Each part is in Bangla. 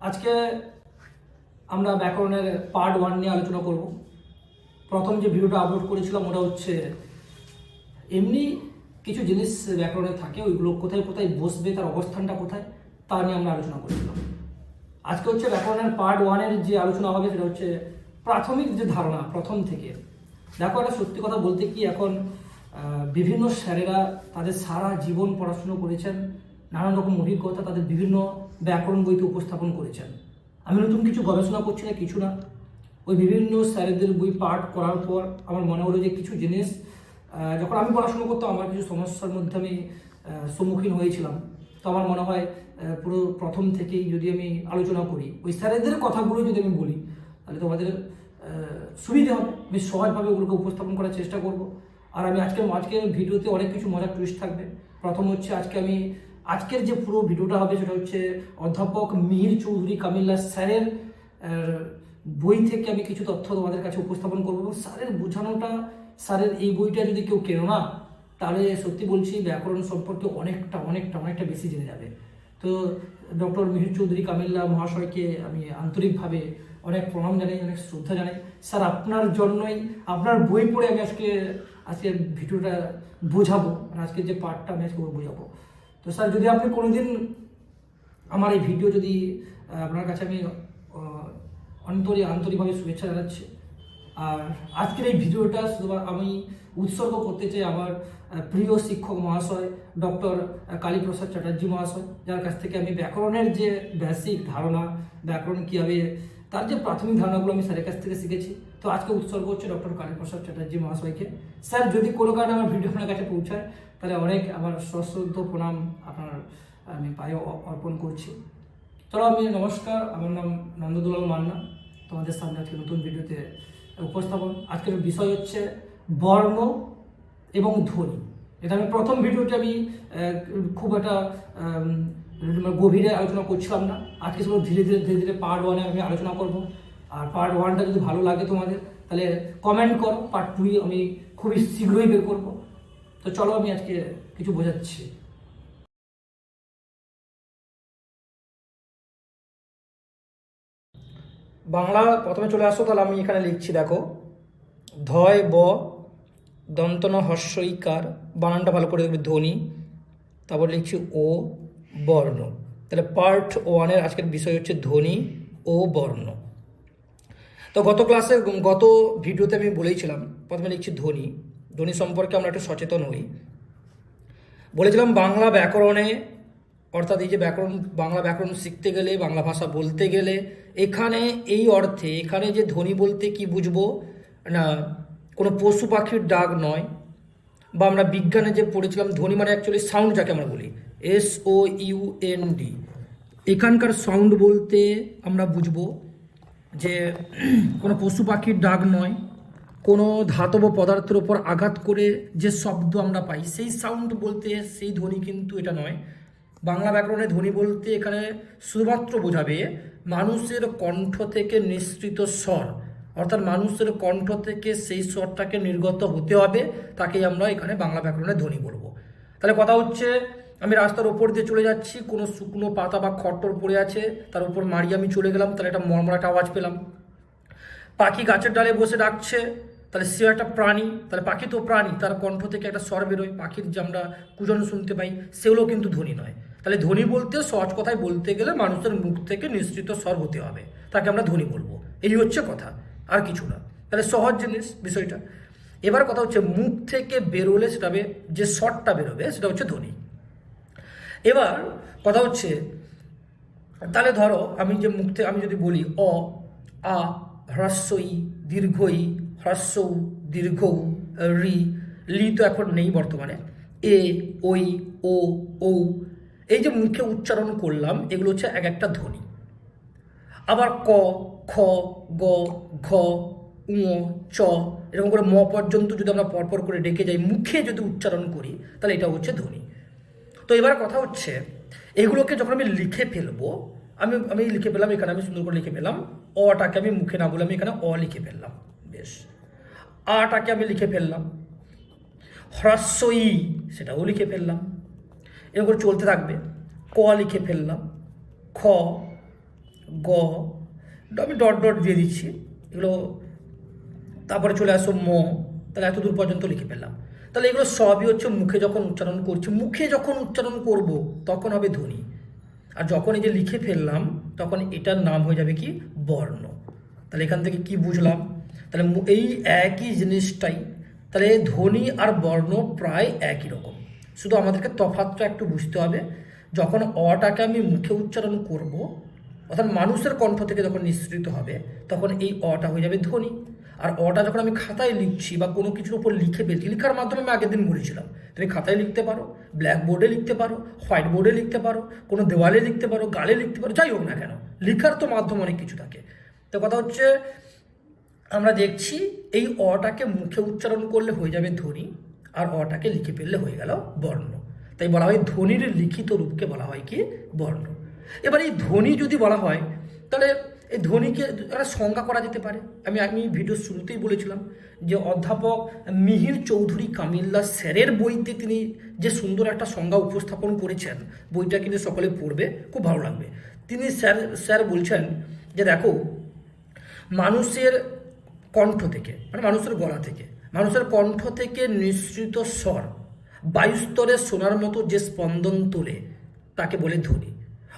আজকে আমরা ব্যাকরণের পার্ট 1 নিয়ে আলোচনা করব। প্রথম যে ভিডিওটা আপলোড করেছিলাম ওটা হচ্ছে এমনি কিছু জিনিস ব্যাকরণে থাকে, ওইগুলো কোথায় কোথায় বসবে, তার অবস্থানটা কোথায়, তা নিয়ে আমরা আলোচনা করেছিলাম। আজকে হচ্ছে ব্যাকরণের পার্ট 1-এর যে আলোচনা হবে সেটা হচ্ছে প্রাথমিক যে ধারণা, প্রথম থেকে। দেখো, একটা সত্যি কথা বলতে কি, এখন বিভিন্ন স্যারেরা তাদের সারা জীবন পড়াশুনো করেছেন, নানান রকম অভিজ্ঞতা তাদের বিভিন্ন ব্যাকরণ বইতে উপস্থাপন করেছেন। আমি নতুন কিছু গবেষণা করছি না, কিছু না। ওই বিভিন্ন স্যারেদের বই পাঠ করার পর আমার মনে হলো যে কিছু জিনিস যখন আমি পড়াশুনো করতাম আমার কিছু সমস্যার মধ্যে আমি সম্মুখীন হয়েছিলাম। তো আমার মনে হয় পুরো প্রথম থেকেই যদি আমি আলোচনা করি, ওই স্যারেদের কথাগুলো যদি আমি বলি, তাহলে তোমাদের সুবিধা হবে। আমি সহজভাবে ওগুলোকে উপস্থাপন করার চেষ্টা করব। আর আমি আজকের ভিডিওতে অনেক কিছু মজার টুইস্ট থাকবে। প্রথম হচ্ছে আজকের যে পুরো ভিডিওটা হবে সেটা হচ্ছে অধ্যাপক মিহির চৌধুরী কামিল্লা স্যারের বই থেকে আমি কিছু তথ্য তোমাদের কাছে উপস্থাপন করবো। এবং স্যারের এই বইটা যদি কেউ কেনো না, তাহলে সত্যি বলছি ব্যাকরণ সম্পর্কে অনেকটা অনেকটা অনেকটা বেশি জেনে যাবে। তো ডক্টর মিহির চৌধুরী কামিল্লা মহাশয়কে আমি আন্তরিকভাবে অনেক প্রণাম জানাই, অনেক শ্রদ্ধা জানাই। স্যার, আপনার জন্যই, আপনার বই পড়ে আমি আজকে ভিডিওটা বোঝাবো, আজকের যে পার্টটা আমি আজকে বোঝাবো। তো স্যার, যদি আপনি কোনোদিন আমার এই ভিডিও যদি আপনার কাছে আমি আন্তরিকভাবে শুভেচ্ছা জানাচ্ছি। আর আজকের এই ভিডিওটা শুধু আমি উৎসর্গ করতে চাই আমার প্রিয় শিক্ষক মহাশয় ডক্টর কালীপ্রসাদ চ্যাটার্জি মহাশয়, যার কাছ থেকে আমি ব্যাকরণের যে বেসিক ধারণা, ব্যাকরণ কীভাবে, তার যে প্রাথমিক ধারণাগুলো আমি স্যারের কাছ থেকে শিখেছি। তো আজকে উৎসর্গ হচ্ছে ডক্টর কালীপ্রসাদ চ্যাটার্জি মহাশয়কে। স্যার, যদি কোনো কারণে আমার ভিডিও আপনার কাছে পৌঁছায়, তাহলে অনেক আমার সশ্রদ্ধ প্রণাম আমি পায়ে অর্পণ করছি। চলো, নমস্কার, আমার নাম নন্দদুলাল মান্না, তোমাদের সামনে আজকে নতুন ভিডিওতে উপস্থাপন। আজকের বিষয় হচ্ছে বর্ণ এবং ধ্বনি। এটা আমি প্রথম ভিডিওতে আমি খুব একটা গভীরে আলোচনা করছিলাম না। আজকে শুধু ধীরে ধীরে পার্ট 1-এ আমি আলোচনা করব। আর পার্ট 1টা যদি ভালো লাগে তোমাদের, তাহলে কমেন্ট করো, পার্ট 2 আমি খুবই শীঘ্রই বের করব। তো চলো, আমি আজকে কিছু বোঝাচ্ছি। বাংলা প্রথমে চলে আসো, তাহলে আমি এখানে লিখছি, দেখো, ধয় ব দন্তন হর্ষইকার, বানানটা ভালো করে দেখবে, ধ্বনি। তারপর লিখছি ও বর্ণ। তাহলে পার্ট 1-এর আজকের বিষয় হচ্ছে ধ্বনি ও বর্ণ। তো গত ভিডিওতে আমি বলেইছিলাম, প্রথমে লিখছি ধ্বনি। ধ্বনি সম্পর্কে আমরা একটু সচেতন হই। বলেছিলাম বাংলা ব্যাকরণে, অর্থাৎ এই যে বাংলা ব্যাকরণ শিখতে গেলে, বাংলা ভাষা বলতে গেলে, এখানে এই অর্থে, এখানে যে ধ্বনি বলতে কি বুঝবো না, কোনো পশু পাখির ডাক নয়। বা আমরা বিজ্ঞানে যে পড়েছিলাম, ধ্বনি মানে অ্যাকচুয়ালি সাউন্ড, যাকে আমরা বলি SOUND। এখানকার সাউন্ড বলতে আমরা বুঝবো যে কোনো পশু পাখির ডাক নয়, কোনো ধাতব পদার্থের ওপর আঘাত করে যে শব্দ আমরা পাই সেই সাউন্ড বলতে, সেই ধ্বনি কিন্তু এটা নয়। বাংলা ব্যাকরণে ধ্বনি বলতে এখানে শুধুমাত্র বোঝাবে মানুষের কণ্ঠ থেকে নিঃসৃত স্বর, অর্থাৎ মানুষের কণ্ঠ থেকে সেই স্বরটাকে নির্গত হতে হবে, তাকেই আমরা এখানে বাংলা ব্যাকরণে ধ্বনি বলবো। তাহলে কথা হচ্ছে, আমি রাস্তার ওপর দিয়ে চলে যাচ্ছি, কোনো শুকনো পাতা বা খড়টর পড়ে আছে, তার উপর মারিয়ে আমি চলে গেলাম, তাহলে একটা মর্মর একটা আওয়াজ পেলাম। পাখি গাছের ডালে বসে ডাকছে, তাহলে সে একটা প্রাণী, তাহলে পাখি তো প্রাণী, তার কণ্ঠ থেকে একটা স্বর বেরোয়, পাখির যে আমরা কুজন শুনতে পাই, সেগুলো কিন্তু ধ্বনি নয়। তাহলে ধ্বনি বলতে, সহজ কথায় বলতে গেলে, মানুষের মুখ থেকে নিঃসৃত স্বর হতে হবে, তাকে আমরা ধ্বনি বলবো। এই হচ্ছে কথা, আর কিছু না। তাহলে সহজ জিনিস বিষয়টা। এবার কথা হচ্ছে, মুখ থেকে বেরোলে সেটা যে স্বরটা বেরোবে সেটা হচ্ছে ধ্বনি। এবার কথা হচ্ছে, তাহলে ধরো আমি যে মুখ থেকে আমি যদি বলি অ, আ, হ্রস্বই, দীর্ঘই, হ্রস্বউ, দীর্ঘউ, রি, লি তো এখন নেই বর্তমানে, এ, ওই, ও, ঔ, এই যে মুখে উচ্চারণ করলাম, এগুলো হচ্ছে এক একটা ধ্বনি। আবার ক, খ, গ, ঘ, উ, চ, এরকম করে ম পর্যন্ত যদি আমরা পরপর করে ডেকে যাই, মুখে যদি উচ্চারণ করি, তাহলে এটা হচ্ছে ধ্বনি। তো এবার কথা হচ্ছে, এগুলোকে যখন আমি লিখে ফেলবো, আমি লিখে পেলাম, এখানে আমি সুন্দর করে লিখে পেলাম, অটাকে আমি মুখে না বলে আমি এখানে অ লিখে ফেললাম, বেশ। আটাকে আমি লিখে ফেললাম, হ্রস্বই সেটাও লিখে ফেললাম, এরকম করে চলতে থাকবে। ক লিখে ফেললাম, খ, গ, গ, আমি ডট ডট দিয়ে দিচ্ছি এগুলো। তারপরে চলে আসো ম, তাহলে এত দূর পর্যন্ত লিখে ফেললাম। তাহলে এগুলো সবই হচ্ছে মুখে যখন উচ্চারণ করছি, মুখে যখন উচ্চারণ করব তখন হবে ধ্বনি। আর যখন এই যে লিখে ফেললাম তখন এটার নাম হয়ে যাবে কি বর্ণ। তাহলে এখান থেকে কি বুঝলাম, তাহলে এই একই জিনিসটাই, তাহলে ধ্বনি আর বর্ণ প্রায় একই রকম, শুধু আমাদেরকে তফাৎটা একটু বুঝতে হবে। যখন অটাকে আমি মুখে উচ্চারণ করব, অর্থাৎ মানুষের কণ্ঠ থেকে যখন নিঃসৃত হবে তখন এই অটা হয়ে যাবে ধ্বনি। আর অটা যখন আমি খাতায় লিখছি বা কোনো কিছুর উপর লিখে ফেলছি, লেখার মাধ্যমে আমি আগের দিন বলেছিলাম তুমি খাতায় লিখতে পারো, ব্ল্যাক বোর্ডে লিখতে পারো, হোয়াইট বোর্ডে লিখতে পারো, কোনো দেওয়ালে লিখতে পারো, গালে লিখতে পারো, যাই হোক না কেন, লেখার তো মাধ্যম অনেক কিছু থাকে। তো কথা হচ্ছে আমরা দেখছি এই অটাকে মুখে উচ্চারণ করলে হয়ে যাবে ধ্বনি, আর অটাকে লিখে ফেললে হয়ে গেল বর্ণ। তাই বলা হয় ধ্বনির লিখিত রূপকে বলা হয় কি বর্ণ। এবার এই ধ্বনি যদি বলা হয় তাহলে এই ধ্বনিকে একটা সংজ্ঞা করা যেতে পারে। আমি ভিডিওর শুরুতেই বলেছিলাম যে অধ্যাপক মিহির চৌধুরী কামিল্লা স্যারের বইতে তিনি যে সুন্দর একটা সংজ্ঞা উপস্থাপন করেছেন, বইটা কিন্তু সকলে পড়বে, খুব ভালো লাগবে। তিনি স্যার বলছেন যে দেখো, মানুষের কণ্ঠ থেকে মানে মানুষের গলা থেকে, মানুষের কণ্ঠ থেকে নিঃসৃত স্বর বায়ুস্তরে শোনার মতো যে স্পন্দন তোলে তাকে বলে ধ্বনি।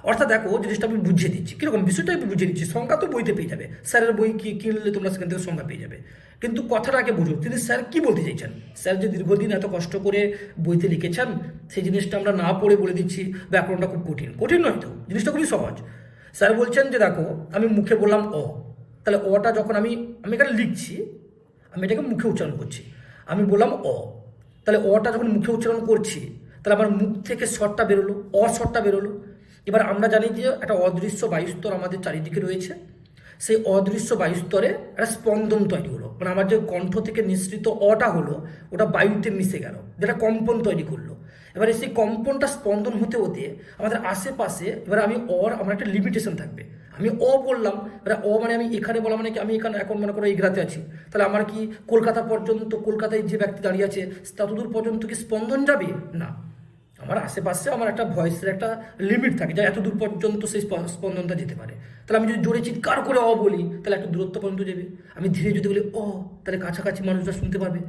অর্থাৎ দেখো জিনিসটা আমি বুঝিয়ে দিচ্ছি, কীরকম বিষয়টা আমি বুঝিয়ে দিচ্ছি। সংজ্ঞা তো বইতে পেয়ে যাবে, স্যারের বই কিনলে তোমরা সেখান থেকে সংজ্ঞা পেয়ে যাবে, কিন্তু কথাটা আগে বুঝো তিনি স্যার কি বলতে চাইছেন। স্যার যে দীর্ঘদিন এত কষ্ট করে বইতে লিখেছেন সেই জিনিসটা আমরা না পড়ে বলে দিচ্ছি ব্যাকরণটা খুব কঠিন, কঠিন নয় তো, জিনিসটা খুবই সহজ। স্যার বলছেন যে দেখো, আমি মুখে বললাম অ, তাহলে অটা যখন আমি এখানে লিখছি, আমি এটাকে মুখে উচ্চারণ করছি, আমি বললাম অ, তাহলে অটা যখন মুখে উচ্চারণ করছি তাহলে আমার মুখ থেকে স্বরটা বেরোলো, স্বরটা বেরোলো। এবার আমরা জানি যে একটা অদৃশ্য বায়ুস্তর আমাদের চারিদিকে রয়েছে, সেই অদৃশ্য বায়ুস্তরে একটা স্পন্দন তৈরি হলো, মানে আমার যে কণ্ঠ থেকে নিঃসৃত অটা হলো ওটা বায়ুতে মিশে গেল, যেটা কম্পন তৈরি করলো। এবারে সেই কম্পনটা স্পন্দন হতে হতে আমাদের আশেপাশে, এবার আমার একটা লিমিটেশন থাকবে। আমি বললাম, এবার মানে আমি এখানে বলা মানে কি, আমি এখানে এখন মনে করো এগরাতে আছি, তাহলে আমার কি কলকাতা পর্যন্ত, কলকাতায় যে ব্যক্তি দাঁড়িয়ে আছে ততদূর পর্যন্ত কি স্পন্দন যাবে না, আমার আশেপাশে আমার একটা ভয়েসের একটা লিমিট থাকে যা এত দূর পর্যন্ত সেই স্পন্দনটা যেতে পারে। তাহলে আমি যদি জোরে চিৎকার করে বলি তাহলে একটা দূরত্ব পর্যন্ত যাবে, আমি ধীরে যদি বলি তাহলে কাছাকাছি মানুষরা শুনতে পাবে।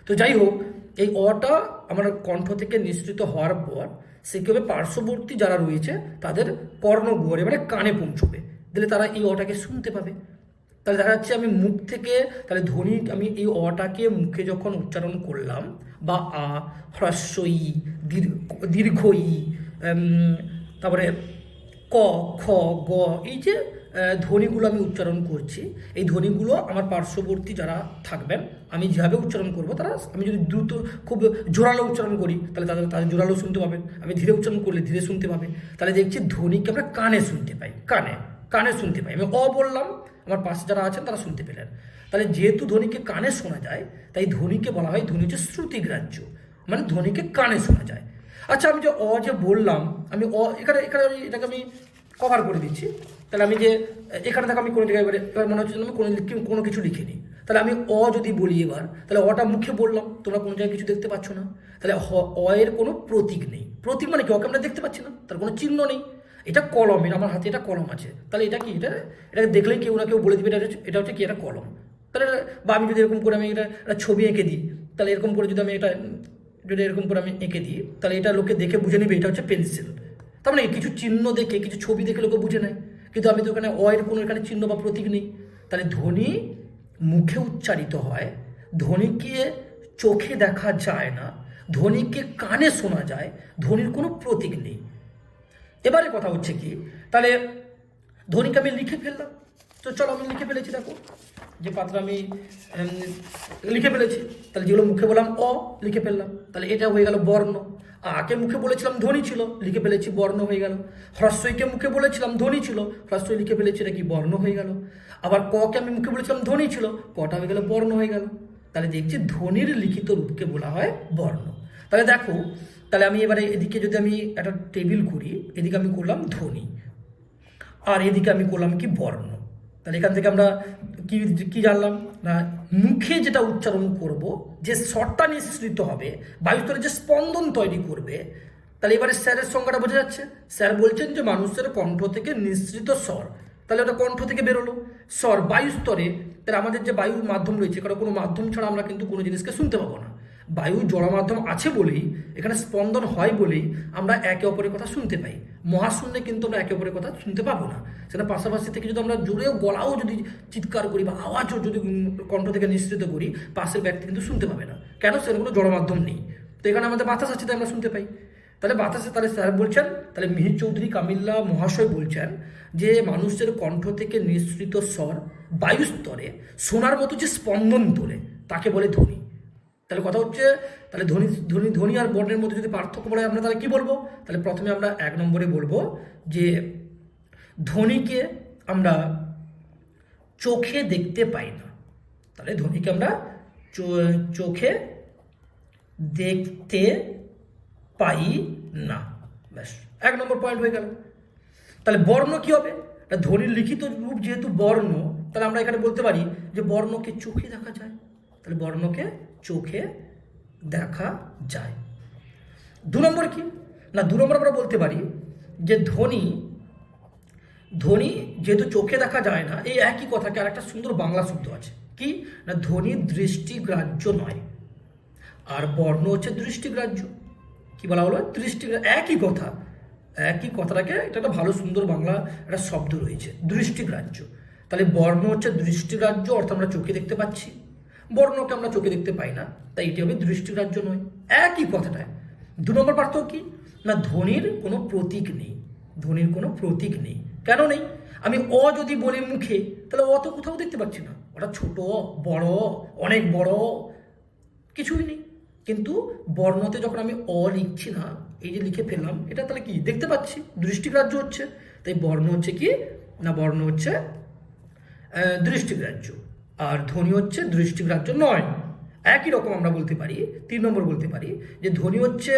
তো যাই হোক, এই অটা আমার কণ্ঠ থেকে নিঃসৃত হওয়ার পর সে কী হবে, পার্শ্ববর্তী যারা রয়েছে তাদের কর্ণগহ্বরে মানে কানে পৌঁছবে, দিলে তারা এই অটাকে শুনতে পাবে। তাহলে দেখা যাচ্ছে আমি মুখ থেকে, তাহলে ধ্বনি আমি এই অটাকে মুখে যখন উচ্চারণ করলাম, বা হ্রস্ব ই, দীর্ঘ ই, তারপরে ক, খ, গ, এই যে ধ্বনিগুলো আমি উচ্চারণ করছি, এই ধ্বনিগুলো আমার পার্শ্ববর্তী যারা থাকবেন আমি যেভাবে উচ্চারণ করব তারা, আমি যদি দ্রুত খুব জোরালো উচ্চারণ করি তাহলে তাদের জোরালো শুনতে পাবেন, আমি ধীরে উচ্চারণ করলে ধীরে শুনতে পাবে। তাহলে দেখছি ধ্বনিকে আমরা কানে শুনতে পাই, কানে শুনতে পাই। আমি বললাম, আমার পাশে যারা আছেন তারা শুনতে পেলেন। তাহলে যেহেতু ধ্বনিকে কানে শোনা যায়, তাই ধ্বনিকে বলা হয়, ধ্বনি হচ্ছে শ্রুতিগ্রাহ্য, মানে ধ্বনিকে কানে শোনা যায়। আচ্ছা, আমি যে বললাম, আমি এখানে এটাকে আমি কভার করে দিচ্ছি। তাহলে আমি যে এখানে থাকা আমি কোনো জায়গায় এবার মনে হচ্ছে আমি কোনো কিছু লিখিনি, তাহলে আমি যদি বলি এবার, তাহলে অটা মুখে বললাম, তোমরা কোনো জায়গায় কিছু দেখতে পাচ্ছ না, তাহলে এর কোনো প্রতীক নেই। প্রতীক মানে কি, আমরা দেখতে পাচ্ছি না, তার কোনো চিহ্ন নেই। এটা কলমের, আমার হাতে এটা কলম আছে, তাহলে এটা কি, এটাকে দেখলেই কেউ না কেউ বলে দিবে এটা হচ্ছে কি, এটা কলম। তাহলে বা আমি যদি এরকম করে আমি একটা ছবি এঁকে দিই, তাহলে এরকম করে যদি আমি এরকম করে আমি এঁকে দিই, তাহলে এটা লোকে দেখে বুঝে নেবে এটা হচ্ছে পেন্সিল। তার মানে কিছু চিহ্ন দেখে, কিছু ছবি দেখে লোকে বুঝে নেয়, কিন্তু আমি তো এখানে এর কোনো এখানে চিহ্ন বা প্রতীক নেই। তাহলে ধ্বনি মুখে উচ্চারিত হয়, ধ্বনিকে চোখে দেখা যায় না, ধ্বনিকে কানে শোনা যায়, ধ্বনির কোনো প্রতীক নেই। এবারে কথা হচ্ছে কি, তাহলে ধ্বনিকে আমি লিখে ফেললাম, তো চলো আমি লিখে ফেলেছি, দেখো যে পাত্র আমি লিখে ফেলেছি। তাহলে যেগুলো মুখে বললাম লিখে ফেললাম, তাহলে এটা হয়ে গেল বর্ণ। আকে মুখে বলেছিলাম ধ্বনি ছিল, লিখে ফেলেছি, বর্ণ হয়ে গেল। হ্রস্বইকে মুখে বলেছিলাম ধ্বনি ছিল, হ্রস্বই লিখে ফেলেছি, এটা কি বর্ণ হয়ে গেল। আবার ককে আমি মুখে বলেছিলাম ধ্বনি ছিল, কটা হয়ে গেল বর্ণ হয়ে গেল। তাহলে দেখছি ধ্বনির লিখিত রূপকে বলা হয় বর্ণ। তাহলে দেখো, তাহলে আমি এবারে এদিকে যদি আমি একটা টেবিল করি, এদিকে আমি করলাম ধ্বনি, আর এদিকে আমি করলাম কি বর্ণ। তাহলে এখান থেকে আমরা কি জানলাম না, মুখে যেটা উচ্চারণ করব, যে স্বরটা নিঃসৃত হবে, বায়ুস্তরে যে স্পন্দন তৈরি করবে, তাহলে এবারে স্যারের সংজ্ঞাটা বোঝা যাচ্ছে। স্যার বলছেন যে মানুষের কণ্ঠ থেকে নিঃসৃত স্বর, তাহলে ওটা কণ্ঠ থেকে বেরোলো। স্বর বায়ু স্তরে, তাহলে আমাদের যে বায়ুর মাধ্যম রয়েছে, কারণ কোনো মাধ্যম ছাড়া আমরা কিন্তু কোনো জিনিসকে শুনতে পাবো না। বায়ু জড় মাধ্যম আছে বলেই, এখানে স্পন্দন হয় বলেই আমরা একে অপরের কথা শুনতে পাই। মহাশূন্যে কিন্তু আমরা একে অপরের কথা শুনতে পাবো না। সেটা পাশাপাশি থেকে যদি আমরা জোরেও গলাও যদি চিৎকার করি বা আওয়াজও যদি কণ্ঠ থেকে নিঃসৃত করি, পাশের ব্যক্তি কিন্তু শুনতে পাবে না। কেন? সেটা কোনো জড় মাধ্যম নেই। তো এখানে আমাদের বাতাস আছে, তাই আমরা শুনতে পাই। তাহলে বাতাসে, তাহলে স্যার বলছেন, তাহলে মিহির চৌধুরী কামিল্লা মহাশয় বলছেন যে মানুষের কণ্ঠ থেকে নিঃসৃত স্বর বায়ুস্তরে সোনার মতো যে স্পন্দন তোলে তাকে বলে ধ্বনি। তাহলে কথা হচ্ছে, তাহলে ধ্বনি ধ্বনি ধ্বনি আর বর্ণের মধ্যে যদি পার্থক্য বলে আমরা তাহলে কি বলবো? তাহলে প্রথমে আমরা 1 নম্বরে বলবো যে ধ্বনিকে আমরা চোখে দেখতে পাই না। তাহলে ধ্বনিকে আমরা চোখে দেখতে পাই না। ব্যাস, 1 নম্বর পয়েন্ট হয়ে গেল। তাহলে বর্ণ কি হবে? ধ্বনির লিখিত রূপ যেহেতু বর্ণ, তাহলে আমরা এখানে বলতে পারি যে বর্ণকে চোখে দেখা যায়। তাহলে বর্ণকে চোখে দেখা যায়। 2 নম্বর কি না, 2 নম্বর আমরা বলতে পারি যে ধ্বনি যেহেতু চোখে দেখা যায় না, এই একই কথাকে আর একটা সুন্দর বাংলা শব্দ আছে কি না, ধ্বনি দৃষ্টিগ্রাহ্য নয়, আর বর্ণ হচ্ছে দৃষ্টিগ্রাহ্য। কি বলা হলো? দৃষ্টিগ্রাহ্য। একই কথাটাকে এটা একটা ভালো সুন্দর বাংলা একটা শব্দ রয়েছে, দৃষ্টিগ্রাহ্য। তাহলে বর্ণ হচ্ছে দৃষ্টিগ্রাহ্য, অর্থাৎ আমরা চোখে দেখতে পাচ্ছি। বর্ণকে আমরা চোখে দেখতে পাই না, তাই এটি হবে দৃষ্টিগ্রাহ্য নয়। একই কথাটায় 2 নম্বর পার্থক্য কি না, ধ্বনির কোনো প্রতীক নেই। ধ্বনির কোনো প্রতীক নেই। কেন নেই? আমি অ যদি বলি মুখে, তাহলে অ তো কোথাও দেখতে পাচ্ছি না। ওটা ছোট, বড়, অনেক বড়, কিছুই নেই। কিন্তু বর্ণতে যখন আমি অ লিখছি না, এই যে লিখে ফেললাম, এটা তাহলে কি দেখতে পাচ্ছি, দৃষ্টিগ্রাহ্য হচ্ছে। তাই বর্ণ হচ্ছে কি না, বর্ণ হচ্ছে দৃষ্টিগ্রাহ্য, আর ধ্বনি হচ্ছে দৃষ্টিগ্রাহ্য নয়। একই রকম আমরা বলতে পারি, 3 নম্বর বলতে পারি যে ধ্বনি হচ্ছে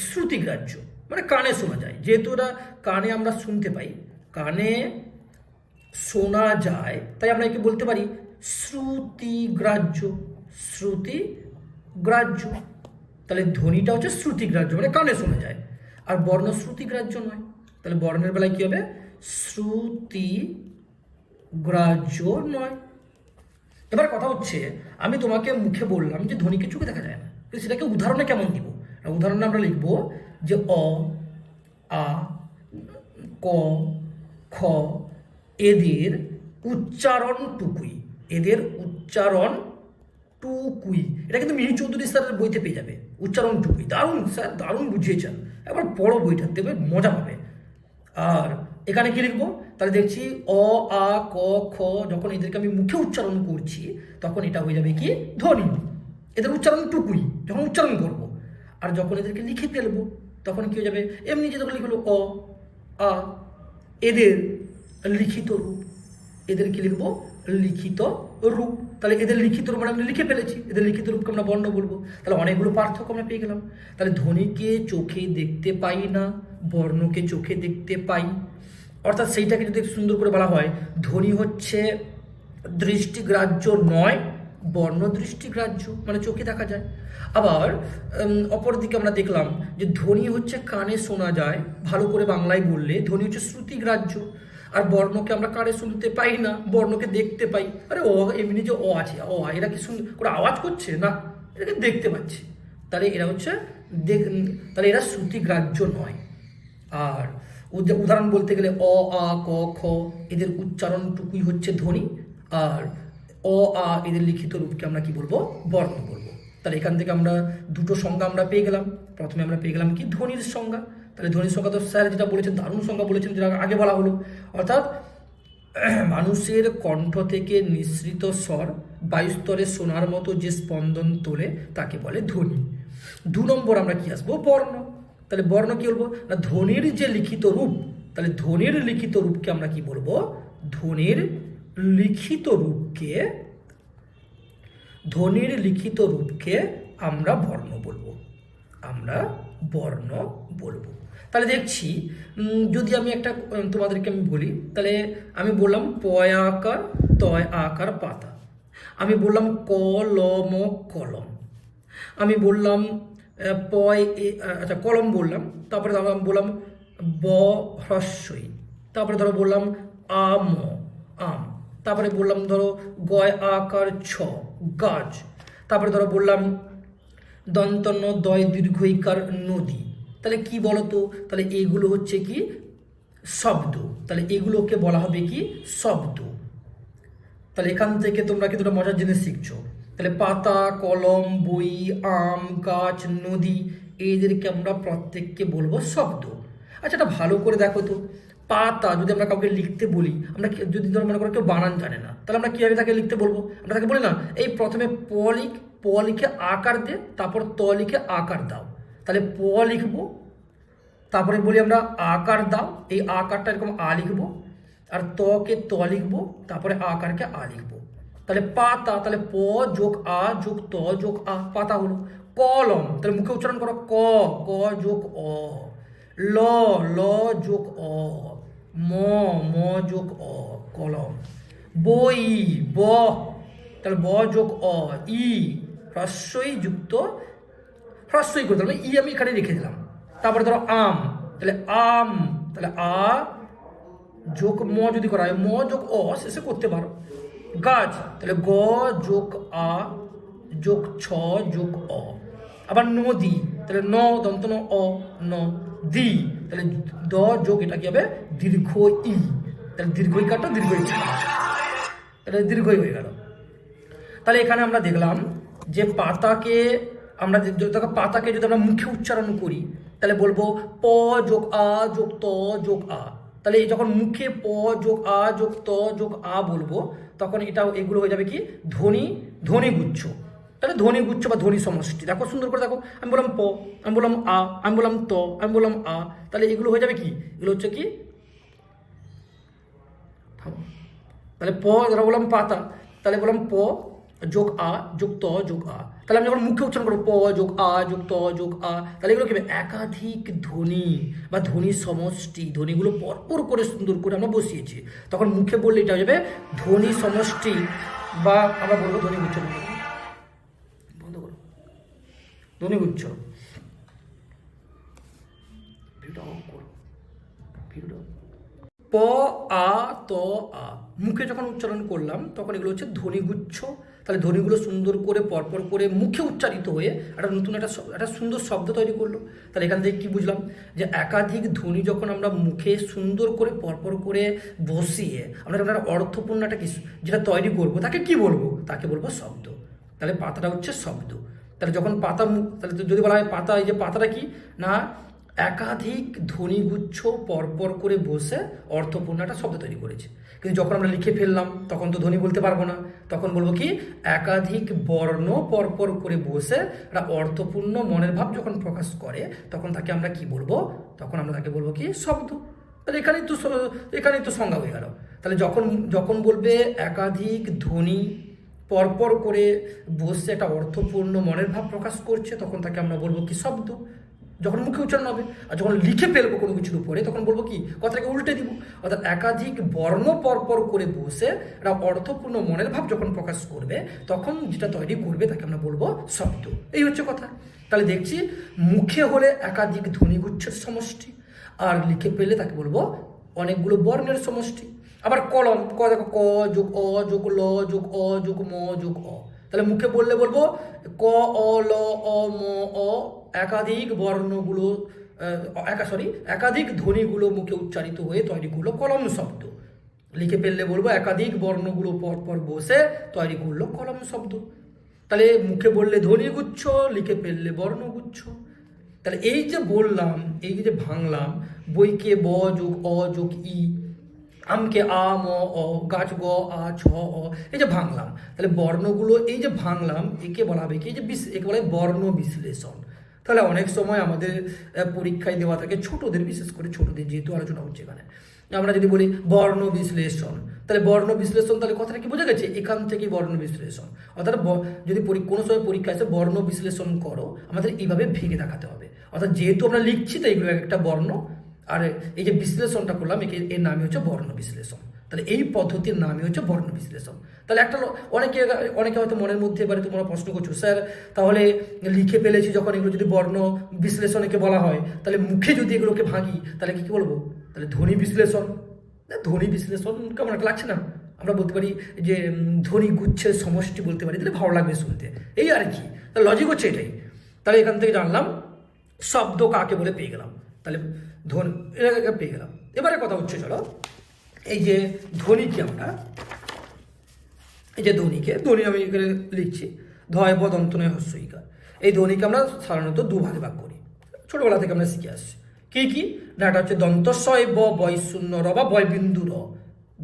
শ্রুতিগ্রাহ্য, মানে কানে শোনা যায়। যেহেতু ওরা কানে আমরা শুনতে পাই, কানে শোনা যায়, তাই আমরা একে বলতে পারি শ্রুতিগ্রাহ্য। শ্রুতিগ্রাহ্য। তাহলে ধ্বনিটা হচ্ছে শ্রুতিগ্রাহ্য, মানে কানে শোনা যায়, আর বর্ণ শ্রুতিগ্রাহ্য নয়। তাহলে বর্ণের বেলায় কি হবে? শ্রুতিগ্রাহ্য নয়। এবার কথা হচ্ছে, আমি তোমাকে মুখে বললাম যে ধ্বনিকে চোখে দেখা যায় না, কিন্তু সেটাকে উদাহরণে কেমন দিব? উদাহরণে আমরা লিখব যে অ, আ, ক, খ এদের উচ্চারণটুকুই। এটা কিন্তু মিহির চৌধুরী স্যারের বইতে পেয়ে যাবে, উচ্চারণটুকুই। দারুণ স্যার, দারুণ বুঝিয়েছেন। একবার বড় বইটা দেবে, মজা পাবে। আর এখানে কি লিখবো? তাহলে দেখছি অ, আ, ক, খ যখন এদেরকে আমি মুখে উচ্চারণ করছি, তখন এটা হয়ে যাবে কি ধ্বনি। এদের উচ্চারণটুকুই যখন উচ্চারণ করব। আর যখন এদেরকে লিখে ফেলবো, তখন কি হয়ে যাবে? এমনি যে তখন লিখলো অ, আ, এদের লিখিত রূপ। এদের কি লিখবো? লিখিত রূপ। তাহলে এদের লিখিত রূপ মানে আমরা লিখে ফেলেছি, এদের লিখিত রূপকে আমরা বর্ণ বলবো। তাহলে অনেকগুলো পার্থক্য আমরা পেয়ে গেলাম। তাহলে ধ্বনিকে চোখে দেখতে পাই না, বর্ণকে চোখে দেখতে পাই। অর্থাৎ সেইটাকে যদি সুন্দর করে বলা হয়, ধ্বনি হচ্ছে দৃষ্টিগ্রাহ্য নয়, বর্ণ দৃষ্টিগ্রাহ্য, মানে চোখে দেখা যায়। আবার অপরদিকে আমরা দেখলাম যে ধ্বনি হচ্ছে কানে শোনা যায়, ভালো করে বাংলায় বললে ধ্বনি হচ্ছে শ্রুতিগ্রাহ্য, আর বর্ণকে আমরা কানে শুনতে পাই না, বর্ণকে দেখতে পাই। আরে ও এমনি যে অ আছে, ও এরা কি করে আওয়াজ করছে না, এটাকে দেখতে পাচ্ছি। তাহলে এরা হচ্ছে তাহলে এরা শ্রুতিগ্রাহ্য নয়। আর উদাহরণ বলতে গেলে অ, আ, ক, খ এদের উচ্চারণটুকুই হচ্ছে ধ্বনি, আর অ, আ এদের লিখিত রূপকে আমরা কি বলবো? বর্ণ বলবো। তাহলে এখান থেকে আমরা 2টো সংজ্ঞা আমরা পেয়ে গেলাম। প্রথমে আমরা পেয়ে গেলাম কি ধ্বনির সংজ্ঞা। তাহলে ধ্বনির সংজ্ঞা তো স্যার যেটা বলেছেন, দারুণ সংজ্ঞা বলেছেন, যেটা আগে বলা হলো। অর্থাৎ মানুষের কণ্ঠ থেকে নিঃসৃত স্বর বায়ুস্তরে সোনার মতো যে স্পন্দন তোলে তাকে বলে ধ্বনি। 2 নম্বর আমরা কি আসবো? বর্ণ। তাহলে বর্ণ কি বলবো না, ধ্বনির যে লিখিত রূপ। তাহলে ধ্বনির লিখিত রূপকে আমরা কি বলবো? ধ্বনির লিখিত রূপকে আমরা বর্ণ বলবো। তাহলে দেখছি, যদি আমি একটা তোমাদেরকে আমি বলি, তাহলে আমি বললাম পয় আকার, তয় আকার পাতা। আমি বললাম কলম, কলম। আমি বললাম আচ্ছা কলম বললাম, তারপরে বললাম ব হ্রস্বই, তারপরে ধরো বললাম আম, আম। তারপরে বললাম ধরো গয় আকার ছ, গাছ। তারপরে ধরো বললাম দন্তন্য দয় দীর্ঘইকার নদী। তাহলে কি বলতো, তাহলে এগুলো হচ্ছে কি শব্দ। তাহলে এগুলোকে বলা হবে কি শব্দ। তাহলে এখান থেকে তোমরা কিন্তু একটা মজার জিনিস শিখছো। তাহলে পাতা, কলম, বই, আম, গাছ, নদী, এদেরকে আমরা প্রত্যেককে বলবো শব্দ। আচ্ছা, এটা ভালো করে দেখো তো, পাতা যদি আমরা কাউকে লিখতে বলি, আমরা যদি ধরো মনে করো কেউ বানান জানে না, তাহলে আমরা কীভাবে তাকে লিখতে বলবো? আমরা তাকে বলি না এই প্রথমে প লিখে আকার দে, তারপর ত লিখে আকার দাও। তাহলে প লিখবো, তারপরে বলি আমরা আকার দাও, এই আকারটা এরকম আ লিখবো, আর তকে ত লিখবো, তারপরে আকারকে আ লিখবো। তাহলে পাতা, তাহলে প যোগ আ যোগ ত যোগ আ, পাতা হলো। কলম, তাহলে মুখে উচ্চারণ করো ক, ক যোগ অ। ল, ল যোগ অ। ম, ম যোগ অ, কলম। বই, ব, তাহলে ব যোগ অ। ই, হ্রস্বই যুক্ত, হ্রস্বই করতে হবে, ই আমি এখানে রেখে দিলাম। তারপরে ধরো আম, তাহলে আম, তাহলে আ যোগ ম যদি করা হয়, ম যোগ অ শেষে করতে পারো। গাছ, তাহলে গ যোগ আ যোগ ছ যোগ অ। আবার নদী, তাহলে ন দন্ত ন অ, ন। দি, তাহলে দ যোগ এটা কি হবে দীর্ঘ ই, তাহলে দীর্ঘই কাটা দীর্ঘই, তাহলে দীর্ঘই হয়ে গেল। তাহলে এখানে আমরা দেখলাম যে পাতাকে আমরা পাতাকে যদি আমরা মুখে উচ্চারণ করি, তাহলে বলবো প যোগ আ যোগ ত যোগ আ। তাহলে যখন মুখে প যোগ আ যোগ ত যোগ আ বলবো, তখন এগুলো হয়ে যাবে কি ধ্বনি, ধ্বনিগুচ্ছ। তাহলে ধ্বনিগুচ্ছ বা ধ্বনি সমষ্টি। দেখো সুন্দর করে দেখো, আমি বললাম প, আমি বললাম আ, আমি বললাম ত, আমি বললাম আ, তাহলে এগুলো হয়ে যাবে কি, এগুলো হচ্ছে কি, তাহলে প ধরো বললাম পাতা, তাহলে বললাম প যোগ আ যোগ ত যোগ আ। তাহলে আমি যখন মুখে উচ্চারণ করবো প যোগ আ যোগ ত যোগ আ, তাহলে এগুলো কি একাধিক ধ্বনি বা ধ্বনি সমষ্টি, ধ্বনিগুলো পরপর করে সুন্দর করে আমরা বসিয়েছি। তখন মুখে বললে এটা হয়ে যাবে ধ্বনি সমষ্টি, বা আমরা বলবো ধ্বনিগুচ্ছ। বন্ধ করো, ধ্বনিগুচ্ছ। প আ ত আ, মুখে যখন উচ্চারণ করলাম তখন এগুলো হচ্ছে ধ্বনিগুচ্ছ। তাহলে ধ্বনিগুলো সুন্দর করে পরপর করে মুখে উচ্চারিত হয়ে একটা নতুন একটা সুন্দর শব্দ তৈরি করলো। তাহলে এখান থেকে কি বুঝলাম, যে একাধিক ধ্বনি যখন আমরা মুখে সুন্দর করে পরপর করে বসিয়ে আমরা যখন একটা অর্থপূর্ণ একটা কিছু যেটা তৈরি করবো, তাকে কি বলবো, তাকে বলবো শব্দ। তাহলে পাতাটা হচ্ছে শব্দ। তাহলে যখন পাতা, তাহলে যদি বলা হয় পাতা, এই যে পাতাটা কি না একাধিক ধ্বনিগুচ্ছ পরপর করে বসে অর্থপূর্ণ একটা শব্দ তৈরি করেছে। কিন্তু যখন আমরা লিখে ফেললাম তখন তো ধ্বনি বলতে পারবো না, তখন বলবো কি একাধিক বর্ণ পরপর করে বসে একটা অর্থপূর্ণ মনের ভাব যখন প্রকাশ করে, তখন তাকে আমরা কি বলবো, তখন আমরা তাকে বলবো কি শব্দ। তাহলে এখানেই তো সংজ্ঞা হয়ে গেল। তাহলে যখন যখন বলবে একাধিক ধ্বনি পরপর করে বসে একটা অর্থপূর্ণ মনের ভাব প্রকাশ করছে, তখন তাকে আমরা বলবো কি শব্দ, যখন মুখে উচ্চারণ হবে। আর যখন লিখে ফেলবো কোনো কিছুর উপরে, তখন বলবো কি কথাটাকে উল্টে দিব। অর্থাৎ একাধিক বর্ণ পরপর করে বসে একটা অর্থপূর্ণ মনের ভাব যখন প্রকাশ করবে, তখন যেটা তৈরি করবে তাকে আমরা বলবো শব্দ। এই হচ্ছে কথা। তাহলে দেখছি মুখে হলে একাধিক ধ্বনিগুচ্ছের সমষ্টি, আর লিখে পেলে তাকে বলবো অনেকগুলো বর্ণের সমষ্টি। আবার কলম, দেখো ক যোগ অ যোগ ল যোগ অ যোগ ম যোগ অ। তাহলে মুখে বললে বলবো ক অ ল অ ম অ, একাধিক বর্ণগুলো একাধিক ধ্বনিগুলো মুখে উচ্চারিত হয়ে তৈরি করলো কলম শব্দ। লিখে ফেললে বলবো একাধিক বর্ণগুলো পরপর বসে তৈরি করলো কলম শব্দ। তাহলে মুখে বললে ধ্বনিগুচ্ছ, লিখে ফেললে বর্ণগুচ্ছ। তাহলে এই যে বললাম, এই যে ভাঙলাম, বইকে ব যোগ অ যোগ ই, আমকে আ ম অ, গাছ গ আ ছ অ, এই যে ভাঙলাম, তাহলে বর্ণগুলো এই যে ভাঙলাম, একে বলা হবে কি, যে একে বলা হয় বর্ণ বিশ্লেষণ। তাহলে অনেক সময় আমাদের পরীক্ষায় দেওয়া থাকে ছোটদের, বিশেষ করে ছোটদের যেহেতু আলোচনা হচ্ছে এখানে, আমরা যদি বলি বর্ণ বিশ্লেষণ, তাহলে বর্ণ বিশ্লেষণ, তাহলে কথাটা কি বোঝা গেছে, এখান থেকেই বর্ণ বিশ্লেষণ। অর্থাৎ যদি কোনো সময় পরীক্ষা এসে বর্ণ বিশ্লেষণ করো, আমাদের এইভাবে ভেঙে দেখাতে হবে। অর্থাৎ যেহেতু আমরা লিখছি, তো এইগুলো একটা বর্ণ, আর এই যে বিশ্লেষণটা করলাম এর নামই হচ্ছে বর্ণ বিশ্লেষণ। তাহলে এই পদ্ধতির নামই হচ্ছে বর্ণ বিশ্লেষণ। তাহলে একটা অনেকে অনেকে হয়তো মনের মধ্যে এবারে তোমরা প্রশ্ন করছো, স্যার তাহলে লিখে ফেলেছি যখন, এগুলো যদি বর্ণ বিশ্লেষণকে বলা হয়, তাহলে মুখে যদি এগুলোকে ভাঙি তাহলে কি বলবো, তাহলে ধ্বনি বিশ্লেষণ। ধ্বনি বিশ্লেষণ কেমন একটা লাগছে না? আমরা বলতে পারি যে ধ্বনি গুচ্ছের সমষ্টি বলতে পারি, তাহলে ভালো লাগবে শুনতে, এই আর কি। তাহলে লজিক হচ্ছে এটাই। তাহলে এখান থেকে জানলাম শব্দ কাকে বলে, পেয়ে গেলাম। তাহলে ধ্বনি এটা পেয়ে গেলাম। এবারে কথা হচ্ছে, চলো এই যে ধ্বনিকে আমরা, এই যে ধ্বনি আমি এখানে লিখছি ধয় ব দন্ত নয় হস্য ইকার। এই ধ্বনিকে আমরা সাধারণত দুভাগে ভাগ করি, ছোটবেলা থেকে আমরা শিখে আসছি। কি না, এটা হচ্ছে দন্তস্বয় ব বয় শূন্য র বা বয় বিন্দু র,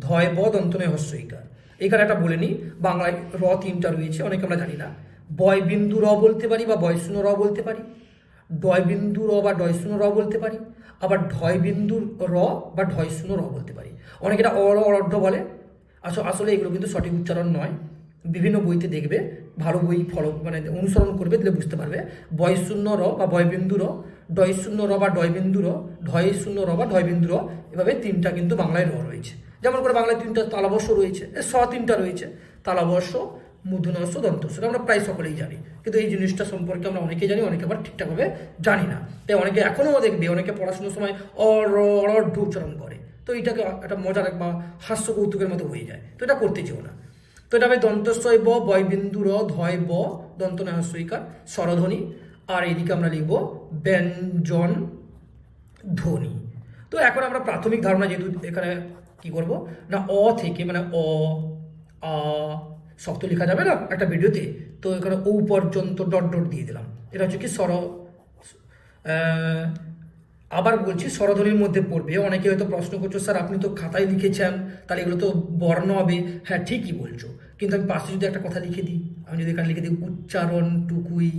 ধয় ব দন্ত নয় হস্য ইকার। এখানে একটা বলে নিই, বাংলায় র 3টা রয়েছে, অনেকে আমরা জানি না। বয় বিন্দু র বলতে পারি বা বয় শূন্য র বলতে পারি, ডয় বিন্দু র বা ডয় শূন্য র বলতে পারি, আবার ঢয় বিন্দু র বা ঢয় শূন্য র বলতে পারি। অনেকে এটা অর্ধ বলে। আসলে এগুলো কিন্তু সঠিক উচ্চারণ নয়। বিভিন্ন বইতে দেখবে, ভালো বই মানে অনুসরণ করবে, দিলে বুঝতে পারবে। বয় শূন্য র বা বয় বিন্দু র, ডয় শূন্য র বা ডয় বিন্দু র, ঢয় শূন্য র বা ঢয় বিন্দু র, এভাবে 3টা কিন্তু বাংলায় র রয়েছে। যেমন করে বাংলায় 3টা তালবর্ষ রয়েছে, 3টা রয়েছে, তালবর্ষ, মূর্ধন্য দন্তস্ব, আমরা প্রায় সকলেই জানি। কিন্তু এই জিনিসটা সম্পর্কে আমরা অনেকেই জানি, অনেকে আবার ঠিকঠাকভাবে জানি না। তাই অনেকে এখনও দেখবে, অনেকে পড়াশোনার সময় অর্ধ উচ্চারণ করে। তো এটাকে একটা মজার বা হাস্য কৌতুকের মতো হয়ে যায়, তো এটা করতে চেও না। তো এটা হবে দন্তস্বয় ব বয় বিন্দু র ধয় ব দন্ত নয় হস্য ইকার স্বরধ্বনি। আর এইদিকে আমরা লিখব ব্যঞ্জন ধ্বনি। তো এখন আমরা প্রাথমিক ধারণা, যেহেতু এখানে কি করব না, থেকে মানে আ শব্দ লেখা যাবে না একটা ভিডিওতে, তো এখানে ও পর্যন্ত ডট ডট দিয়ে দিলাম। এটা হচ্ছে কি আবার বলছি, স্বরধ্বনির মধ্যে পড়বে। অনেকে হয়তো প্রশ্ন করছো, স্যার আপনি তো খাতায় লিখেছেন, তাহলে এগুলো তো বর্ণ হবে। হ্যাঁ, ঠিকই বলছো, কিন্তু আমি পাশে যদি একটা কথা লিখে দিই, আমি যদি এখানে লিখে দিই উচ্চারণটুকুই,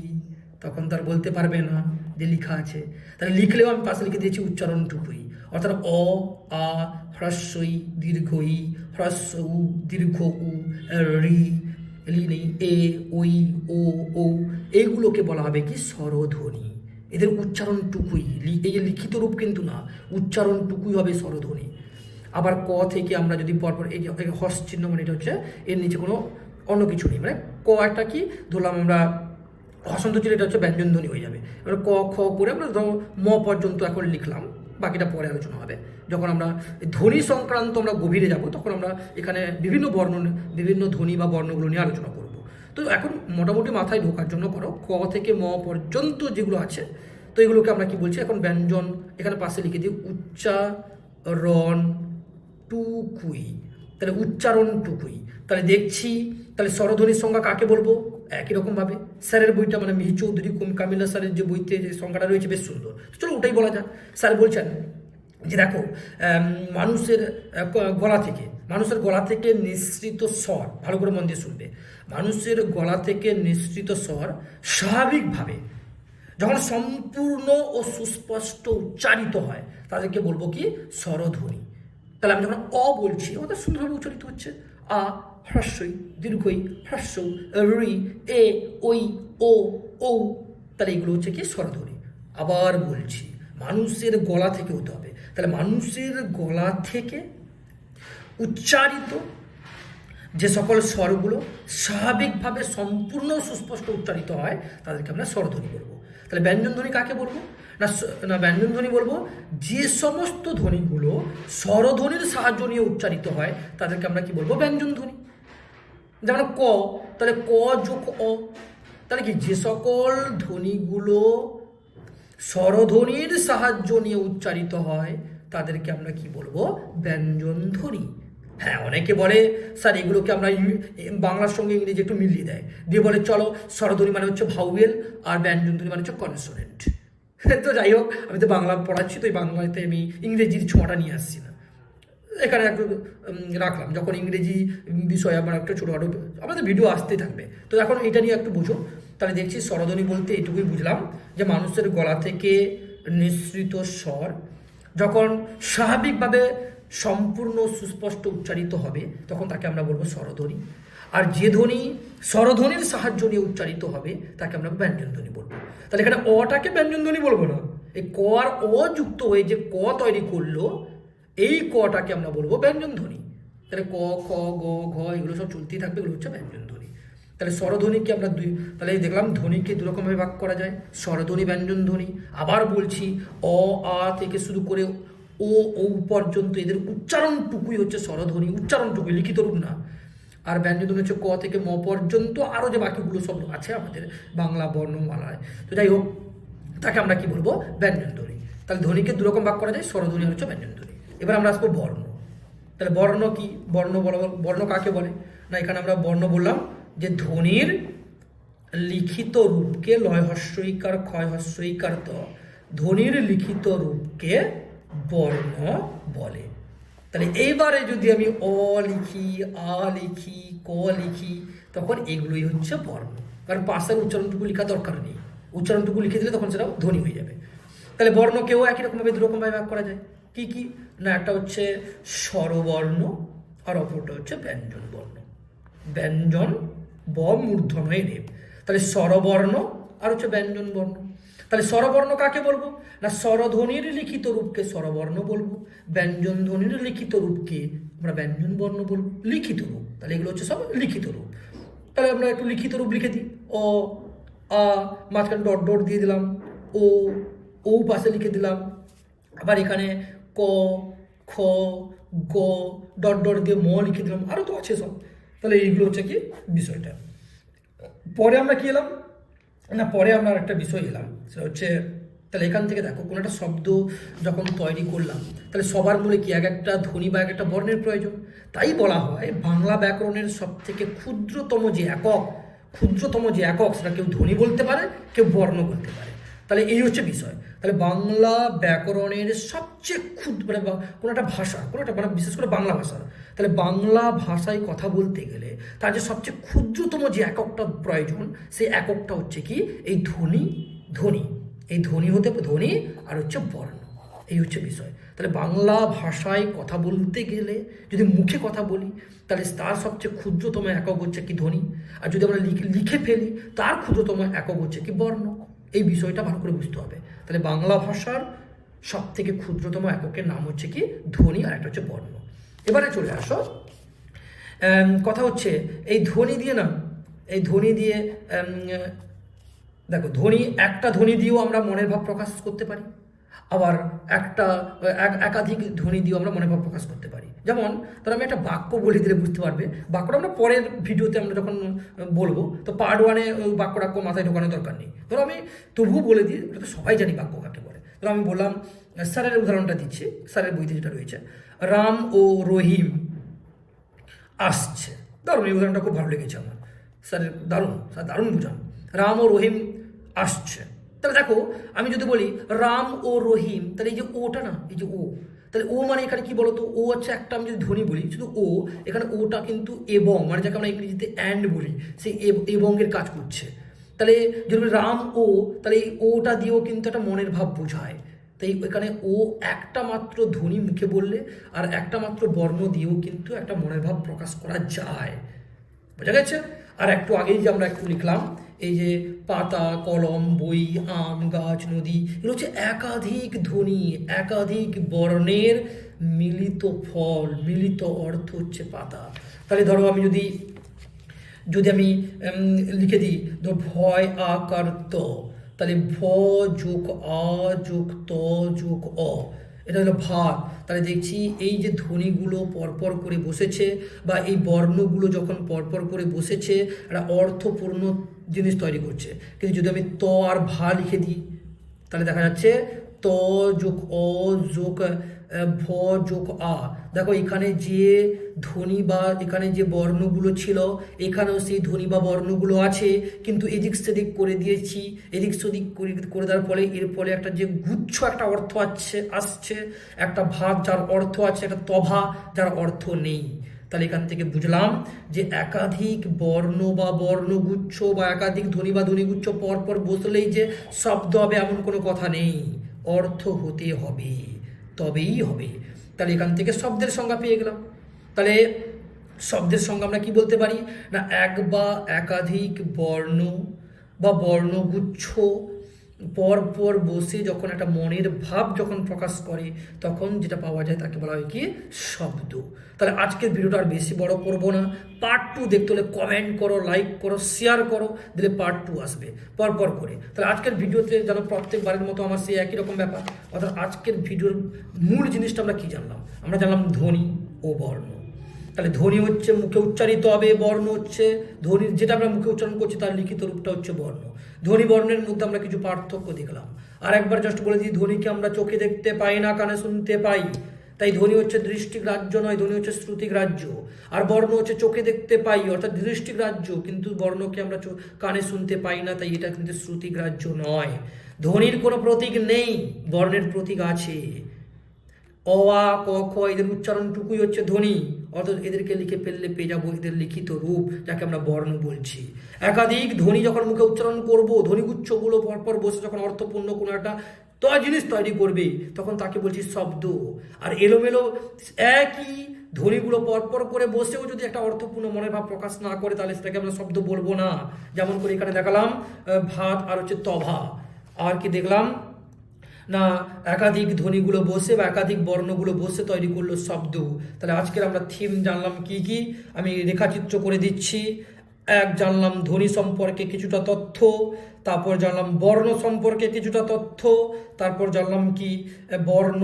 তখন তো আর বলতে পারবে না যে লেখা আছে। তাহলে লিখলেও আমি পাশে লিখে দিয়েছি উচ্চারণটুকুই, অর্থাৎ আ হ্রস্বই দীর্ঘ ই, হ্রস্ব উ দীর্ঘ উ, রি নেই, ওই ও এইগুলোকে বলা হবে কি স্বরধ্বনি। এদের উচ্চারণটুকুই, এই যে লিখিত রূপ কিন্তু না, উচ্চারণটুকুই হবে স্বরধ্বনি। আবার ক থেকে আমরা যদি পরপর এই যে হর্ষ চিহ্ন, মানে এটা হচ্ছে এর নিচে কোনো অন্য কিছু নেই, মানে ক একটা কি ধরলাম আমরা হসন্ত চিহ্ন, এটা হচ্ছে ব্যঞ্জন ধ্বনি হয়ে যাবে। এবার ক খ করে আমরা ধরো ম পর্যন্ত এখন লিখলাম, বাকিটা পরে আলোচনা হবে। যখন আমরা ধ্বনি সংক্রান্ত আমরা গভীরে যাব, তখন আমরা এখানে বিভিন্ন ধ্বনি বা বর্ণগুলো নিয়ে আলোচনা করব। তো এখন মোটামুটি মাথায় ঢোকার জন্য করো, ক থেকে ম পর্যন্ত যেগুলো আছে, তো এগুলোকে আমরা কি বলছি এখন ব্যঞ্জন। এখানে পাশে লিখে দিই উচ্চারণ টুকুই, তাহলে উচ্চারণটুকুই। তাহলে দেখছি, তাহলে স্বরধ্বনির সংজ্ঞা কাকে বলবো, একই রকমভাবে স্যারের বইটা, মানে মিহির চৌধুরী কামিলা স্যারের যে বইতে যে সংজ্ঞাটা রয়েছে বেশ সুন্দর, চলো ওটাই বলা যাক। স্যার বলছেন যে দেখো, মানুষের গলা থেকে নিঃসৃত স্বর, ভালো করে মন দিয়ে শুনবে, মানুষের গলা থেকে নিঃসৃত স্বর স্বাভাবিকভাবে যখন সম্পূর্ণ ও সুস্পষ্ট উচ্চারিত হয়, তাদেরকে বলবো কি স্বরধ্বনি। তাহলে আমি যখন বলছি, ওদের সুন্দরভাবে উচ্চারিত হচ্ছে, হ্রস্বই দীর্ঘই হ্রস্ব রি ওই ও, তাহলে এগুলো হচ্ছে কি স্বরধ্বনি। আবার বলছি, মানুষের গলা থেকে হতে হবে, তাহলে মানুষের গলা থেকে উচ্চারিত যে সকল স্বরগুলো স্বাভাবিকভাবে সম্পূর্ণ সুস্পষ্ট উচ্চারিত হয়, তাদেরকে আমরা স্বরধ্বনি বলবো। তাহলে ব্যঞ্জনধ্বনি কাকে বলবো না ব্যঞ্জনধ্বনি বলবো যে সমস্ত ধ্বনিগুলো স্বরধ্বনির সাহায্য নিয়ে উচ্চারিত হয়, তাদেরকে আমরা কি বলবো ব্যঞ্জনধ্বনি। যেমন ক, তাহলে ক যোগ অ, তাহলে কি যে সকল ধ্বনিগুলো স্বরধ্বনির সাহায্য নিয়ে উচ্চারিত হয়, তাদেরকে আমরা কি বলবো ব্যঞ্জনধ্বনি। হ্যাঁ, অনেকে বলে স্যার এগুলোকে আমরা বাংলার সঙ্গে ইংরেজি একটু মিলিয়ে দেয়, দিয়ে বলে চলো স্বরধ্বনি মানে হচ্ছে ভাউয়েল আর ব্যঞ্জনধ্বনি মানে হচ্ছে কনসোনেন্ট। তো যাই হোক, আমি তো বাংলা পড়াচ্ছি, তো এই বাংলাতে আমি ইংরেজির ছোঁয়াটা নিয়ে আসছি না, এখানে একটু রাখলাম। যখন ইংরেজি বিষয়ে আমার একটা ছোটোখাটো আমাদের ভিডিও আসতেই থাকবে, তো এখন এটা নিয়ে একটু বুঝো। তাহলে দেখছি স্বরধ্বনি বলতে এটুকুই বুঝলাম যে মানুষের গলা থেকে নিঃসৃত স্বর যখন স্বাভাবিকভাবে সম্পূর্ণ সুস্পষ্ট উচ্চারিত হবে, তখন তাকে আমরা বলবো স্বরধ্বনি। আর যে ধ্বনি স্বরধ্বনির সাহায্য নিয়ে উচ্চারিত হবে, তাকে আমরা ব্যঞ্জনধ্বনি বলবো। তাহলে এখানে অটাকে ব্যঞ্জনধ্বনি বলবো না, এই ক আর অ যুক্ত হয়ে যে ক তৈরি করলো, এই কটাকে আমরা বলবো ব্যঞ্জনধ্বনি। তাহলে ক খ গ ঘ এগুলো সব চলতেই থাকবে, এগুলো হচ্ছে ব্যঞ্জনধ্বনি। তাহলে স্বরধ্বনিকে আমরা তাহলে দেখলাম ধ্বনিকে দুরকমভাবে ভাগ করা যায়, স্বরধ্বনি ব্যঞ্জনধ্বনি। আবার বলছি, থেকে শুরু করে ও ও পর্যন্ত এদের উচ্চারণটুকুই হচ্ছে স্বরধ্বনি, উচ্চারণটুকুই, লিখিত রূপ না। আর ব্যঞ্জনধ্বনি হচ্ছে ক থেকে ম পর্যন্ত, আরও যে বাকিগুলো সব আছে আমাদের বাংলা বর্ণমালায়। তো যাই হোক, তাকে আমরা কি বলবো? ব্যঞ্জনধ্বনি। তাহলে ধ্বনিকে দুরকম ভাগ করা যায়, স্বরধ্বনি আর হচ্ছে ব্যঞ্জনধ্বনি। এবার আমরা আসবো বর্ণ। তাহলে বর্ণ কি? বর্ণ কাকে বলে? না, এখানে আমরা বর্ণ বললাম যে ধ্বনির লিখিত রূপকে, লয় হস্যইকার ক্ষয় হস্যইকার ত, ধ্বনির লিখিত রূপকে বর্ণ বলে। তাহলে এইবারে যদি আমি অ লিখি, আ লিখি, ক লিখি, তখন এগুলোই হচ্ছে বর্ণ। কারণ পাশের উচ্চারণটুকু লেখা দরকার নেই, উচ্চারণটুকু লিখে দিলে তখন সেটা ধ্বনি হয়ে যাবে। তাহলে বর্ণকেও একই রকমভাবে দুরকমভাবে ভাগ করা যায়। কি কি? না, একটা হচ্ছে স্বরবর্ণ আর অপরটা হচ্ছে ব্যঞ্জন বর্ণ। ব্যঞ্জন ব মূর্ধন্য রেপ। তাহলে স্বরবর্ণ আর হচ্ছে ব্যঞ্জন বর্ণ। তাহলে স্বরবর্ণ কাকে বলবো? না, স্বরধ্বনির লিখিত রূপকে স্বরবর্ণ বলবো, ব্যঞ্জন ধ্বনির লিখিত রূপকে আমরা ব্যঞ্জন বর্ণ বলবো। লিখিত রূপ, তাহলে এগুলো হচ্ছে সব লিখিত রূপ। তাহলে আমরা একটু লিখিত রূপ লিখে দিই। অ, আ, মাঝখানে ডট ডট দিয়ে দিলাম, ও, ও পাশে লিখে দিলাম, আবার এখানে ক, খ, গ, ডট ডট দিয়ে ম লিখে দিলাম, আরও তো আছে সব। তাহলে এইগুলো হচ্ছে কি বিষয়টা। পরে আমরা কি এলাম? না, পরে আমরা একটা বিষয় এলাম, সেটা হচ্ছে, তাহলে এখান থেকে দেখো কোনো একটা শব্দ যখন তৈরি করলাম, তাহলে সবার মূলে কি এক একটা ধ্বনি বা এক একটা বর্ণের প্রয়োজন। তাই বলা হয় বাংলা ব্যাকরণের সব থেকে ক্ষুদ্রতম যে একক সেটা কেউ ধ্বনি বলতে পারে, কেউ বর্ণ বলতে পারে। তাহলে এই হচ্ছে বিষয়। তাহলে বাংলা ব্যাকরণের সবচেয়ে ক্ষুদ্র, মানে কোনো একটা ভাষা, কোনো একটা, মানে বিশেষ করে বাংলা ভাষা, তাহলে বাংলা ভাষায় কথা বলতে গেলে তার যে সবচেয়ে ক্ষুদ্রতম যে এককটা প্রয়োজন, সেই এককটা হচ্ছে কি? এই ধ্বনি। এই ধ্বনি হতে, ধ্বনি আর হচ্ছে বর্ণ, এই হচ্ছে বিষয়। তাহলে বাংলা ভাষায় কথা বলতে গেলে যদি মুখে কথা বলি, তাহলে তার সবচেয়ে ক্ষুদ্রতম একক হচ্ছে কি? ধ্বনি। আর যদি আমরা লিখে ফেলি, তার ক্ষুদ্রতম একক হচ্ছে কি? বর্ণ। এই বিষয়টা ভালো করে বুঝতে হবে। তাহলে বাংলা ভাষার সব থেকে ক্ষুদ্রতম এককের নাম হচ্ছে কি? ধ্বনি, আর একটা হচ্ছে বর্ণ। এবারে চলে আসো, কথা হচ্ছে এই ধ্বনি দিয়ে না, এই ধ্বনি দিয়ে দেখো, একটা ধ্বনি দিয়েও আমরা মনের ভাব প্রকাশ করতে পারি, আবার একাধিক ধ্বনি দিয়েও আমরা মনের ভাব প্রকাশ করতে পারি। যেমন ধরো আমি একটা বাক্য বলে দিলে বুঝতে পারবে, বাক্যটা আমরা পরের ভিডিওতে আমরা যখন বলবো, তো পার্ট ওয়ানে ওই বাক্যটা মাথায় ঢোকানোর দরকার নেই। ধরো আমি তবুও বলে দিই, ওটা তো সবাই জানি বাক্য কাকে বলে। ধরো আমি বললাম, স্যারের উদাহরণটা দিচ্ছি, স্যারের বইতে যেটা রয়েছে, রাম ও রহিম আসছে। দারুণ, এই উদাহরণটা খুব ভালো লেগেছে আমার, স্যারের দারুণ বুঝান। রাম ও রহিম আসছে। তাহলে দেখো, আমি যদি বলি রাম ও রহিম, তাহলে এই যে ওটা না, এই যে ও, তাহলে ও মানে এখানে কি বলতো? ও হচ্ছে একটা, আমি যদি ধ্বনি বলি শুধু ও, এখানে ওটা কিন্তু এবং, মানে যাকে আমরা ইংরেজিতে অ্যান্ড বলি, সেই এবংয়ের কাজ করছে। তাহলে যদি রাম ও, তাহলে এই ওটা দিয়েও কিন্তু একটা মনের ভাব বোঝায়। তাই এখানে ও একটা মাত্র ধ্বনি মুখে বললে আর একটা মাত্র বর্ণ দিয়েও কিন্তু একটা মনের ভাব প্রকাশ করা যায়। বোঝা গেছে? আর একটু আগেই যে আমরা একটু লিখলাম, এই যে পাতা, কলম, বই, আম, গাছ, নদী, এগুলো হচ্ছে একাধিক ধ্বনি, একাধিক বর্ণের মিলিত ফল, মিলিত অর্থ হচ্ছে পাতা। তাহলে ধরো আমি যদি আমি লিখে দিই, ধরো ভয় আকার ত, তাহলে ভ যোগ আ যোগ ত যোগ অ, এটা হলো ভাত। তাহলে দেখছি এই যে ধ্বনিগুলো পরপর করে বসেছে, বা এই বর্ণগুলো যখন পরপর করে বসেছে, একটা অর্থপূর্ণ জিনিস তৈরি করছে। কিন্তু যদি আমি ত আর ভা লিখে দিই, তাহলে দেখা যাচ্ছে ত যোগ অ যোগ ভ যোগ আ। দেখো এখানে যে ধ্বনি বা এখানে যে বর্ণগুলো ছিল, এখানেও সেই ধ্বনি বা বর্ণগুলো আছে, কিন্তু এদিক সেদিক করে দিয়েছি। এদিক সেদিক করে দেওয়ার ফলে এর ফলে একটা যে গুচ্ছ একটা অর্থ আসছে, একটা ভাব যার অর্থ আছে, একটা তভা যার অর্থ নেই। তাহলে এখান থেকে বুঝলাম যে একাধিক বর্ণ বা বর্ণগুচ্ছ বা একাধিক ধ্বনি বা ধ্বনিগুচ্ছ পরপর বসলেই যে শব্দ হবে এমন কোনো কথা নেই, অর্থ হতে হবে, তবেই হবে। তাহলে এখান থেকে শব্দের সংজ্ঞা পেয়ে গেলাম। তাহলে শব্দের সংজ্ঞা আমরা কি বলতে পারি? না, এক বা একাধিক বর্ণ বা বর্ণগুচ্ছ পর পর বসে যখন একটা মনের ভাব যখন প্রকাশ করে তখন যেটা পাওয়া যায় তাকে বলা হয় কি শব্দ। তাহলে আজকের ভিডিওটা আর বেশি বড় করব না। পার্ট 2 দেখতে হলে কমেন্ট করো, লাইক করো, শেয়ার করো, দিলে পার্ট 2 আসবে পরপর করে। তাহলে আজকের ভিডিওতে যেন প্রত্যেকবারের মতো আমার সেই একই রকম ব্যাপার, অর্থাৎ আজকের ভিডিওর মূল জিনিসটা আমরা কি জানলাম? আমরা জানলাম ধ্বনি ও বর্ণ। তাহলে ধ্বনি হচ্ছে মুখে উচ্চারিত হবে, বর্ণ হচ্ছে ধ্বনির যেটা আমরা মুখে উচ্চারণ করছি তার লিখিত রূপটা হচ্ছে বর্ণ। ধ্বনি বর্ণের মধ্যে আমরা কিছু পার্থক্য দেখলাম। আর একবার জাস্ট বলে দিই, ধ্বনিকে আমরা চোখে দেখতে পাই না, কানে শুনতে পাই। তাই ধ্বনি হচ্ছে দৃষ্টিগ্রাহ্য নয়, ধ্বনি হচ্ছে শ্রুতিগ্রাহ্য। আর বর্ণ হচ্ছে চোখে দেখতে পাই অর্থাৎ দৃষ্টিগ্রাহ্য, কিন্তু বর্ণকে আমরা কানে শুনতে পাই না, তাই এটা কিন্তু শ্রুতিগ্রাহ্য নয়। ধ্বনির কোনো প্রতীক নেই, বর্ণের প্রতীক আছে। অ আ ক খ এদের উচ্চারণটুকুই হচ্ছে ধ্বনি, অর্থাৎ এদেরকে লিখে ফেললে পেয়ে যাবো এদের লিখিত রূপ, যাকে আমরা বর্ণ বলছি। একাধিক ধ্বনি যখন মুখে উচ্চারণ করব, ধ্বনিগুচ্ছগুলো পরপর বসে যখন অর্থপূর্ণ কোনো একটা জিনিস তৈরি করবে, তখন তাকে বলছি শব্দ। আর এলোমেলো একই ধ্বনিগুলো পরপর করে বসেও যদি একটা অর্থপূর্ণ মনের ভাব প্রকাশ না করে, তাহলে সেটাকে আমরা শব্দ বলবো না। যেমন করে এখানে দেখালাম ভাত আর হচ্ছে তভা। আর কি দেখলাম না, একাধিক ধ্বনিগুলো বসে বা একাধিক বর্ণগুলো বসে তৈরি করলো শব্দ। তাহলে আজকের আমরা থিম জানলাম কি কি, আমি রেখাচিত্র করে দিচ্ছি। এক, জানলাম ধ্বনি সম্পর্কে কিছুটা তথ্য, তারপর জানলাম বর্ণ সম্পর্কে কিছুটা তথ্য, তারপর জানলাম কি বর্ণ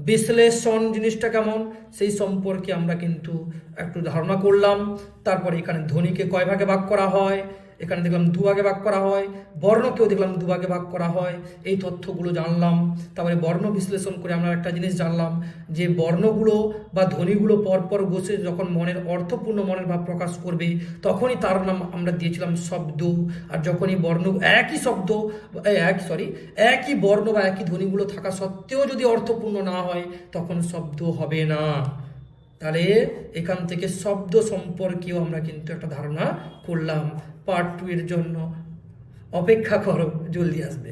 বিশ্লেষণ জিনিসটা কেমন সেই সম্পর্কে আমরা কিন্তু একটু ধারণা করলাম। তারপর এখানে ধ্বনিকে কয় ভাগে ভাগ করা হয়, এখানে দেখলাম দুভাগে ভাগ করা হয়, বর্ণকেও দেখলাম দুভাগে ভাগ করা হয়, এই তথ্যগুলো জানলাম। তারপরে বর্ণ বিশ্লেষণ করে আমরা একটা জিনিস জানলাম যে বর্ণগুলো বা ধ্বনিগুলো পরপর বসে যখন মনের অর্থপূর্ণ মনের ভাব প্রকাশ করবে, তখনই তার নাম আমরা দিয়েছিলাম শব্দ। আর যখনই বর্ণ একই শব্দ একই বর্ণ বা একই ধ্বনিগুলো থাকা সত্ত্বেও যদি অর্থপূর্ণ না হয়, তখন শব্দ হবে না। তাহলে এখান থেকে শব্দ সম্পর্কেও আমরা কিন্তু একটা ধারণা করলাম। পার্ট 2 এর জন্য অপেক্ষা করো, জলদি আসবে।